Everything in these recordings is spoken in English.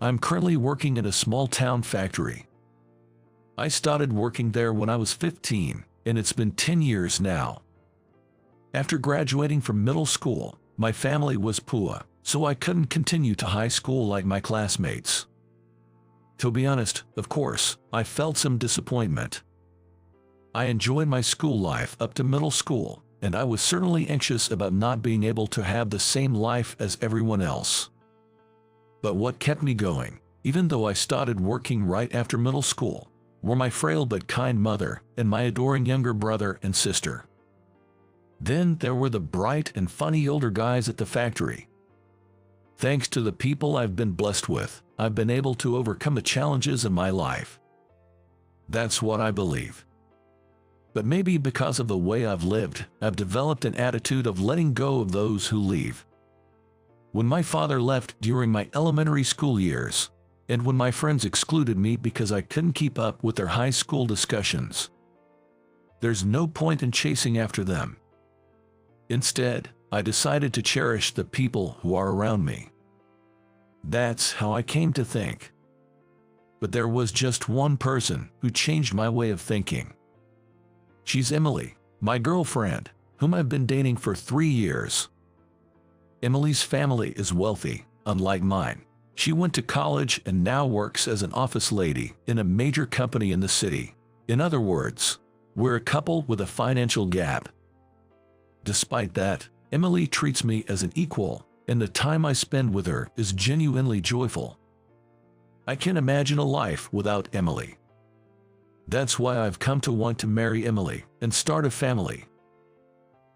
I'm currently working in a small-town factory. I started working there when I was 15, and it's been 10 years now. After graduating from middle school, my family was poor, so I couldn't continue to high school like my classmates. To be honest, of course, I felt some disappointment. I enjoyed my school life up to middle school, and I was certainly anxious about not being able to have the same life as everyone else. But what kept me going, even though I started working right after middle school, were my frail but kind mother and my adoring younger brother and sister. Then there were the bright and funny older guys at the factory. Thanks to the people I've been blessed with, I've been able to overcome the challenges in my life. That's what I believe. But maybe because of the way I've lived, I've developed an attitude of letting go of those who leave. When my father left during my elementary school years, and when my friends excluded me because I couldn't keep up with their high school discussions, there's no point in chasing after them. Instead, I decided to cherish the people who are around me. That's how I came to think. But there was just one person who changed my way of thinking. She's Emily, my girlfriend, whom I've been dating for 3 years. Emily's family is wealthy, unlike mine. She went to college and now works as an office lady in a major company in the city. In other words, we're a couple with a financial gap. Despite that, Emily treats me as an equal, and the time I spend with her is genuinely joyful. I can't imagine a life without Emily. That's why I've come to want to marry Emily and start a family.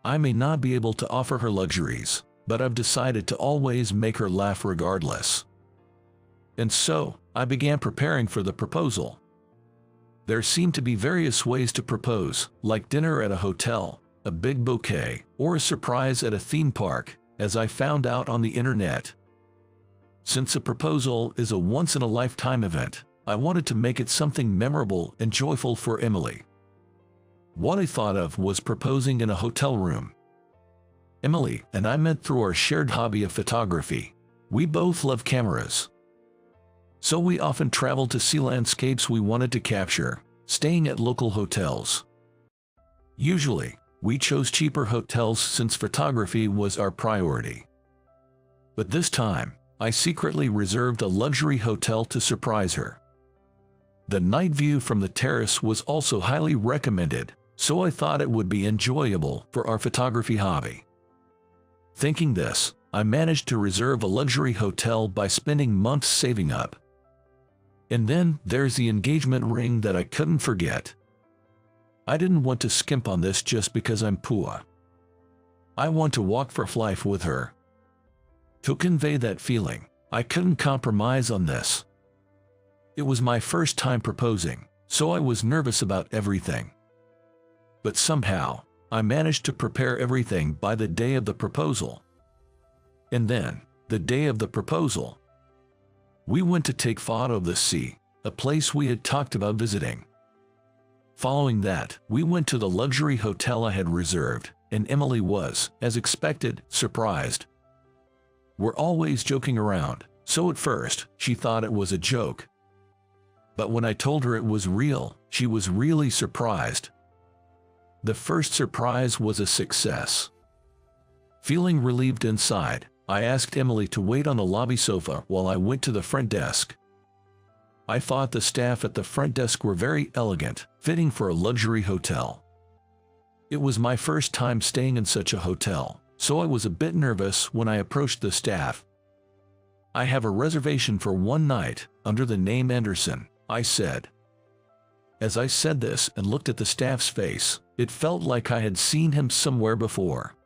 I may not be able to offer her luxuries, but I've decided to always make her laugh regardless. And so, I began preparing for the proposal. There seemed to be various ways to propose, like dinner at a hotel, a big bouquet, or a surprise at a theme park, as I found out on the internet. Since a proposal is a once-in-a-lifetime event, I wanted to make it something memorable and joyful for Emily. What I thought of was proposing in a hotel room. Emily and I met through our shared hobby of photography. We both love cameras. So we often traveled to see landscapes we wanted to capture, staying at local hotels. Usually, we chose cheaper hotels since photography was our priority. But this time, I secretly reserved a luxury hotel to surprise her. The night view from the terrace was also highly recommended, so I thought it would be enjoyable for our photography hobby. Thinking this, I managed to reserve a luxury hotel by spending months saving up. And then there's the engagement ring that I couldn't forget. I didn't want to skimp on this just because I'm poor. I want to walk for life with her. To convey that feeling, I couldn't compromise on this. It was my first time proposing, so I was nervous about everything. But somehow, I managed to prepare everything by the day of the proposal. And then, the day of the proposal, we went to take photo of the sea, a place we had talked about visiting. Following that, we went to the luxury hotel I had reserved, and Emily was, as expected, surprised. We're always joking around, so at first, she thought it was a joke. But when I told her it was real, she was really surprised. The first surprise was a success. Feeling relieved inside, I asked Emily to wait on the lobby sofa while I went to the front desk. I thought the staff at the front desk were very elegant, fitting for a luxury hotel. It was my first time staying in such a hotel, so I was a bit nervous when I approached the staff. "I have a reservation for one night, under the name Anderson," I said. As I said this and looked at the staff's face, it felt like I had seen him somewhere before.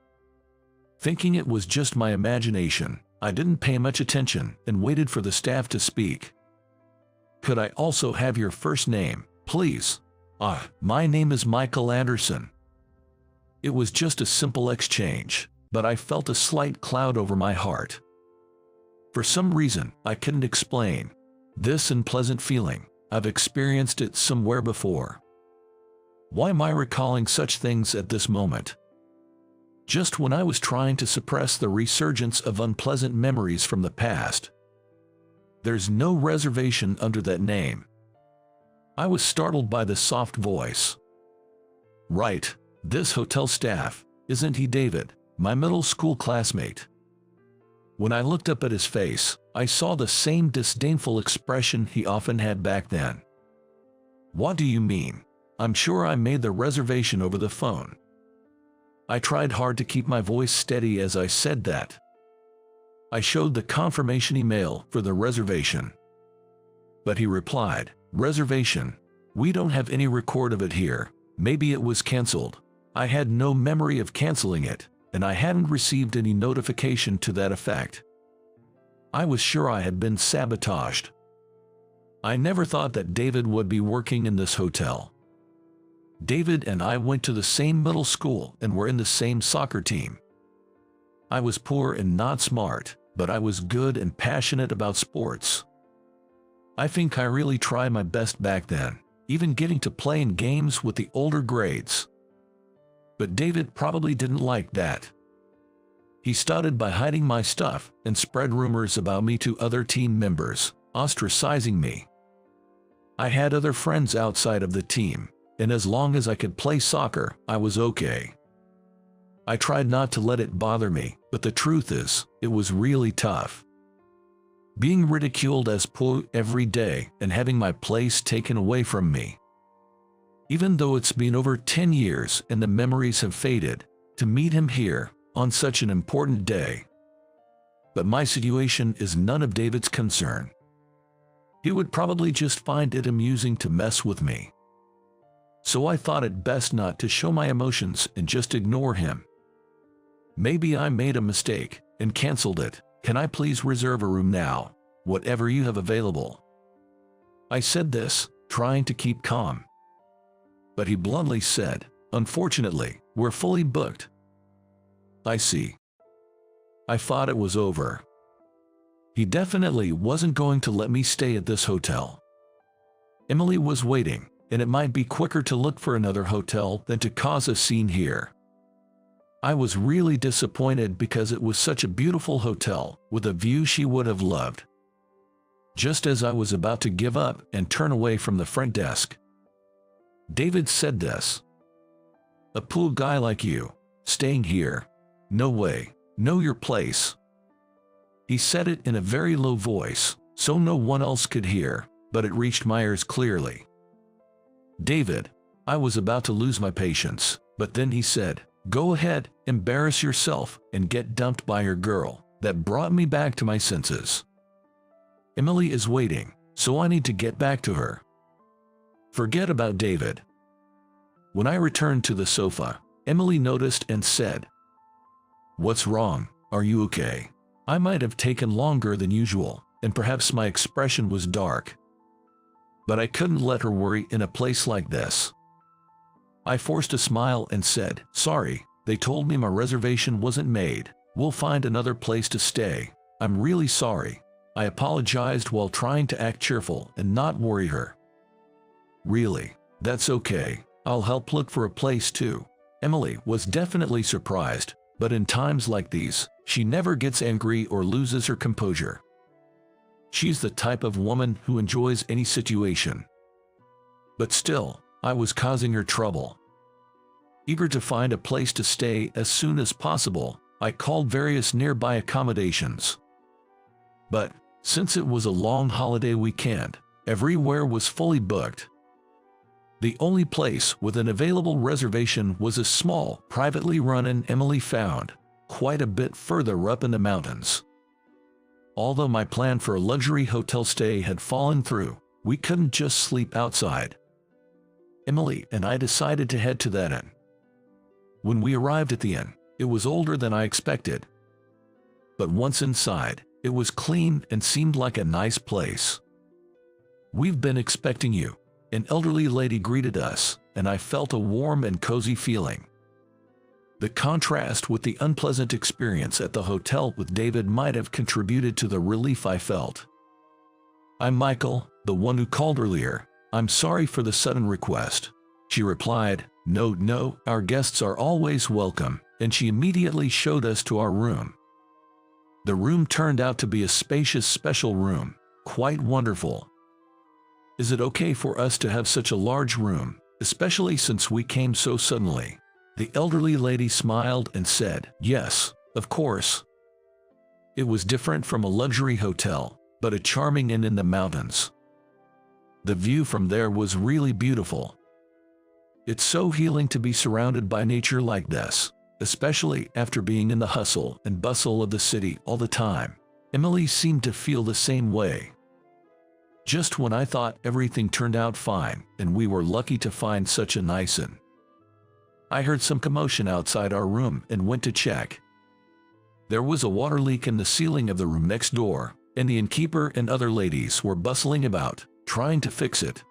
Thinking it was just my imagination, I didn't pay much attention and waited for the staff to speak. "Could I also have your first name, please?" My name is Michael Anderson." It was just a simple exchange, but I felt a slight cloud over my heart. For some reason, I couldn't explain this unpleasant feeling. I've experienced it somewhere before. Why am I recalling such things at this moment? Just when I was trying to suppress the resurgence of unpleasant memories from the past. There's no reservation under that name." I was startled by the soft voice. "Right, this hotel staff, isn't he David, my middle school classmate?" When I looked up at his face, I saw the same disdainful expression he often had back then. "What do you mean? I'm sure I made the reservation over the phone." I tried hard to keep my voice steady as I said that. I showed the confirmation email for the reservation. But he replied, "Reservation? We don't have any record of it here. Maybe it was canceled." I had no memory of canceling it, and I hadn't received any notification to that effect. I was sure I had been sabotaged. I never thought that David would be working in this hotel. David and I went to the same middle school and were in the same soccer team. I was poor and not smart, but I was good and passionate about sports. I think I really tried my best back then, even getting to play in games with the older grades. But David probably didn't like that. He started by hiding my stuff and spread rumors about me to other team members, ostracizing me. I had other friends outside of the team, and as long as I could play soccer, I was okay. I tried not to let it bother me, but the truth is, it was really tough. Being ridiculed as poor every day and having my place taken away from me. Even though it's been over 10 years and the memories have faded, to meet him here, on such an important day. But my situation is none of David's concern. He would probably just find it amusing to mess with me. So I thought it best not to show my emotions and just ignore him. "Maybe I made a mistake and canceled it. Can I please reserve a room now, whatever you have available?" I said this, trying to keep calm. But he bluntly said, "Unfortunately, we're fully booked." I see. I thought it was over. He definitely wasn't going to let me stay at this hotel. Emily was waiting, and it might be quicker to look for another hotel than to cause a scene here. I was really disappointed because it was such a beautiful hotel with a view she would have loved. Just as I was about to give up and turn away from the front desk, David said this. "A poor guy like you, staying here? No way. Know your place." He said it in a very low voice, so no one else could hear, but it reached my ears clearly. "David," I was about to lose my patience, but then he said, "Go ahead, embarrass yourself, and get dumped by your girl." That brought me back to my senses. Emily is waiting, so I need to get back to her. Forget about David. When I returned to the sofa, Emily noticed and said, "What's wrong? Are you okay?" I might have taken longer than usual, and perhaps my expression was dark. But I couldn't let her worry in a place like this. I forced a smile and said, "Sorry, they told me my reservation wasn't made. We'll find another place to stay. I'm really sorry." I apologized while trying to act cheerful and not worry her. "Really? That's okay. I'll help look for a place too." Emily was definitely surprised, but in times like these, she never gets angry or loses her composure. She's the type of woman who enjoys any situation. But still, I was causing her trouble. Eager to find a place to stay as soon as possible, I called various nearby accommodations. But, since it was a long holiday weekend, everywhere was fully booked. The only place with an available reservation was a small, privately run inn Emily found, quite a bit further up in the mountains. Although my plan for a luxury hotel stay had fallen through, we couldn't just sleep outside. Emily and I decided to head to that inn. When we arrived at the inn, it was older than I expected. But once inside, it was clean and seemed like a nice place. "We've been expecting you," an elderly lady greeted us, and I felt a warm and cozy feeling. The contrast with the unpleasant experience at the hotel with David might have contributed to the relief I felt. "I'm Michael, the one who called earlier. I'm sorry for the sudden request." She replied, No, our guests are always welcome," and she immediately showed us to our room. The room turned out to be a spacious special room, Quite wonderful. Is it okay for us to have such a large room, especially since we came so suddenly? The elderly lady smiled and said, yes, of course. It was different from a luxury hotel, but a charming inn in the mountains. The view from there was really beautiful. It's so healing to be surrounded by nature like this, especially after being in the hustle and bustle of the city all the time. Emily seemed to feel the same way. Just when I thought everything turned out fine and we were lucky to find such a nice inn, I heard some commotion outside our room and went to check. There was a water leak in the ceiling of the room next door, and the innkeeper and other ladies were bustling about, trying to fix it.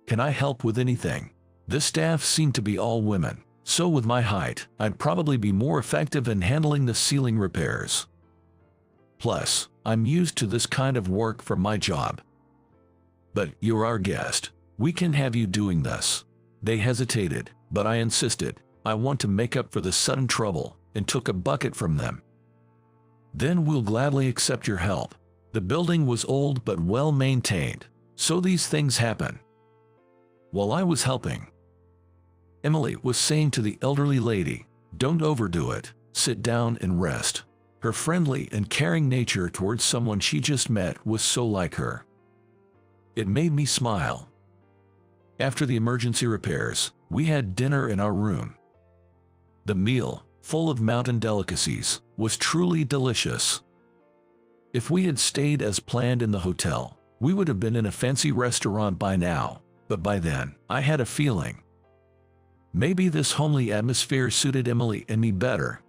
Can I help with anything? The staff seemed to be all women, so with my height, I'd probably be more effective in handling the ceiling repairs. Plus, I'm used to this kind of work for my job. But you're our guest. We can have you doing this. They hesitated, but I insisted. I want to make up for the sudden trouble, and took a bucket from them. Then we'll gladly accept your help. The building was old but well maintained, so these things happen. While I was helping, Emily was saying to the elderly lady, don't overdo it, sit down and rest. Her friendly and caring nature towards someone she just met was so like her. It made me smile. After the emergency repairs, we had dinner in our room. The meal, full of mountain delicacies, was truly delicious. If we had stayed as planned in the hotel, we would have been in a fancy restaurant by now, but by then, I had a feeling. Maybe this homely atmosphere suited Emily and me better.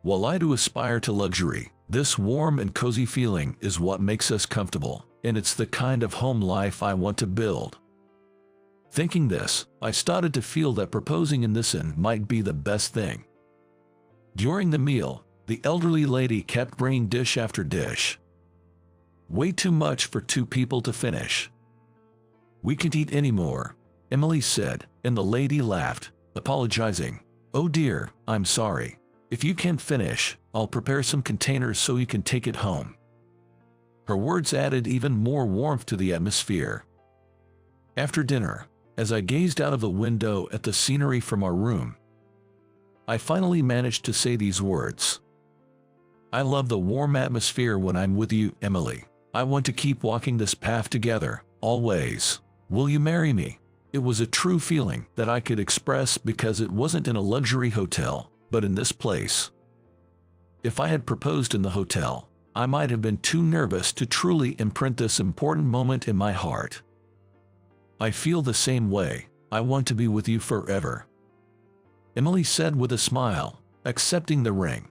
While I do aspire to luxury, this warm and cozy feeling is what makes us comfortable, and it's the kind of home life I want to build. Thinking this, I started to feel that proposing in this inn might be the best thing. During the meal, the elderly lady kept bringing dish after dish. Way too much for 2 people to finish. We can't eat anymore, Emily said, and the lady laughed, apologizing. Oh dear, I'm sorry. If you can't finish, I'll prepare some containers so you can take it home. Her words added even more warmth to the atmosphere. After dinner, as I gazed out of the window at the scenery from our room, I finally managed to say these words. I love the warm atmosphere when I'm with you, Emily. I want to keep walking this path together, always. Will you marry me? It was a true feeling that I could express because it wasn't in a luxury hotel, but in this place. If I had proposed in the hotel, I might have been too nervous to truly imprint this important moment in my heart. I feel the same way. I want to be with you forever, Emily said with a smile, accepting the ring.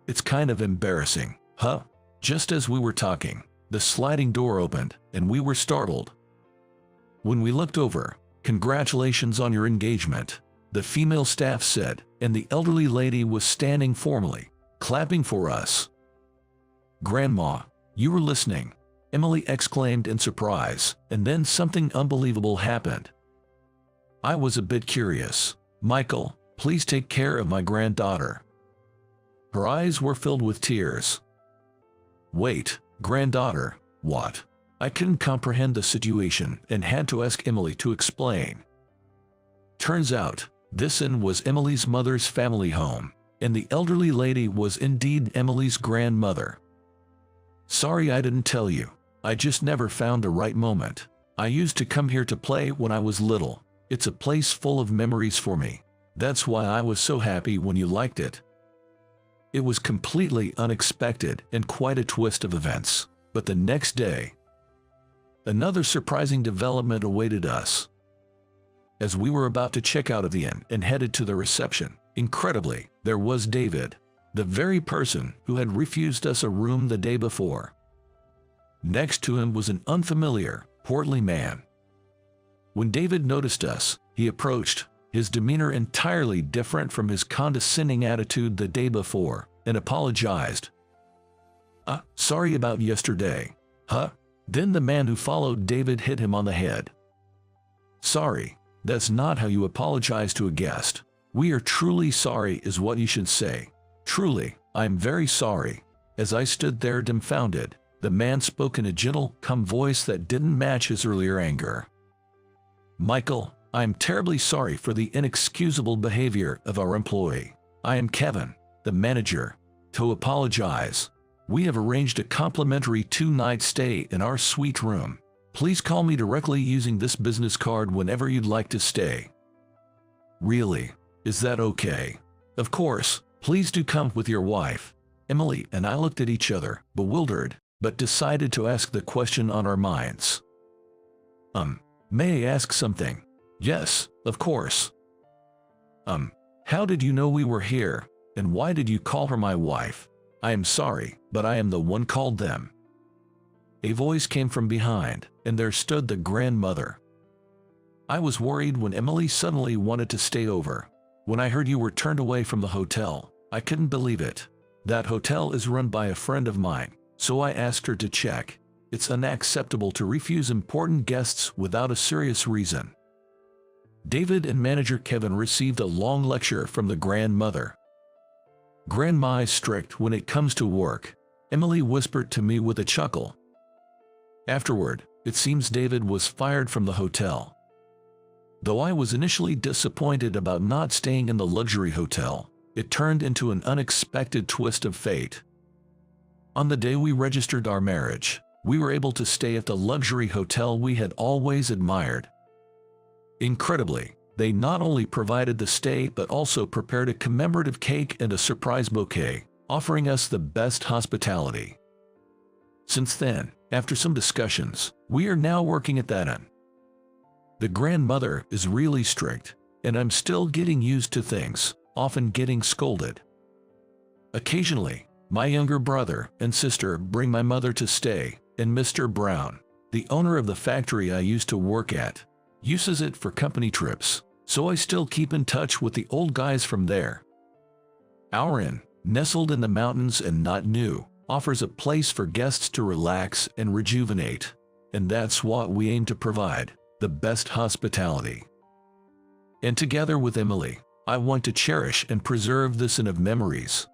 It's kind of embarrassing, huh? Just as we were talking, the sliding door opened, and we were startled. When we looked over, congratulations on your engagement, the female staff said, and the elderly lady was standing formally, clapping for us. Grandma, you were listening, Emily exclaimed in surprise, and then something unbelievable happened. I was a bit curious. Michael, please take care of my granddaughter. Her eyes were filled with tears. Wait, granddaughter, what? I couldn't comprehend the situation and had to ask Emily to explain. Turns out, this inn was Emily's mother's family home, and the elderly lady was indeed Emily's grandmother. Sorry I didn't tell you. I just never found the right moment. I used to come here to play when I was little. It's a place full of memories for me. That's why I was so happy when you liked it. It was completely unexpected and quite a twist of events. But the next day, another surprising development awaited us. As we were about to check out of the inn and headed to the reception, incredibly, there was David, the very person who had refused us a room the day before. Next to him was an unfamiliar, portly man. When David noticed us, he approached, his demeanor entirely different from his condescending attitude the day before, and apologized. Sorry about yesterday. Huh? Then the man who followed David hit him on the head. Sorry, that's not how you apologize to a guest. We are truly sorry is what you should say. Truly, I'm very sorry. As I stood there dumbfounded, The man spoke in a gentle, calm voice that didn't match his earlier anger. "Michael, I am terribly sorry for the inexcusable behavior of our employee. I am Kevin, the manager. To apologize. We have arranged a complimentary 2-night stay in our suite room. Please call me directly using this business card whenever you'd like to stay." "Really? Is that okay?" "Of course. Please do come with your wife." Emily and I looked at each other, bewildered, but decided to ask the question on our minds. May I ask something?" "Yes, of course." How did you know we were here, and why did you call her my wife?" "I am sorry, but I am the one called them." A voice came from behind, and there stood the grandmother. I was worried when Emily suddenly wanted to stay over. "When I heard you were turned away from the hotel, I couldn't believe it. That hotel is run by a friend of mine, so I asked her to check. It's unacceptable to refuse important guests without a serious reason." David and manager Kevin received a long lecture from the grandmother. "Grandma is strict when it comes to work," Emily whispered to me with a chuckle. Afterward, it seems David was fired from the hotel. Though I was initially disappointed about not staying in the luxury hotel, it turned into an unexpected twist of fate. On the day we registered our marriage, we were able to stay at the luxury hotel we had always admired. Incredibly, they not only provided the stay but also prepared a commemorative cake and a surprise bouquet, offering us the best hospitality. Since then, after some discussions, we are now working at that inn. The grandmother is really strict, and I'm still getting used to things, often getting scolded. Occasionally, my younger brother and sister bring my mother to stay, and Mr. Brown, the owner of the factory I used to work at, uses it for company trips, so I still keep in touch with the old guys from there. Our inn, nestled in the mountains and not new, offers a place for guests to relax and rejuvenate, and that's what we aim to provide, the best hospitality. And together with Emily, I want to cherish and preserve this inn of memories.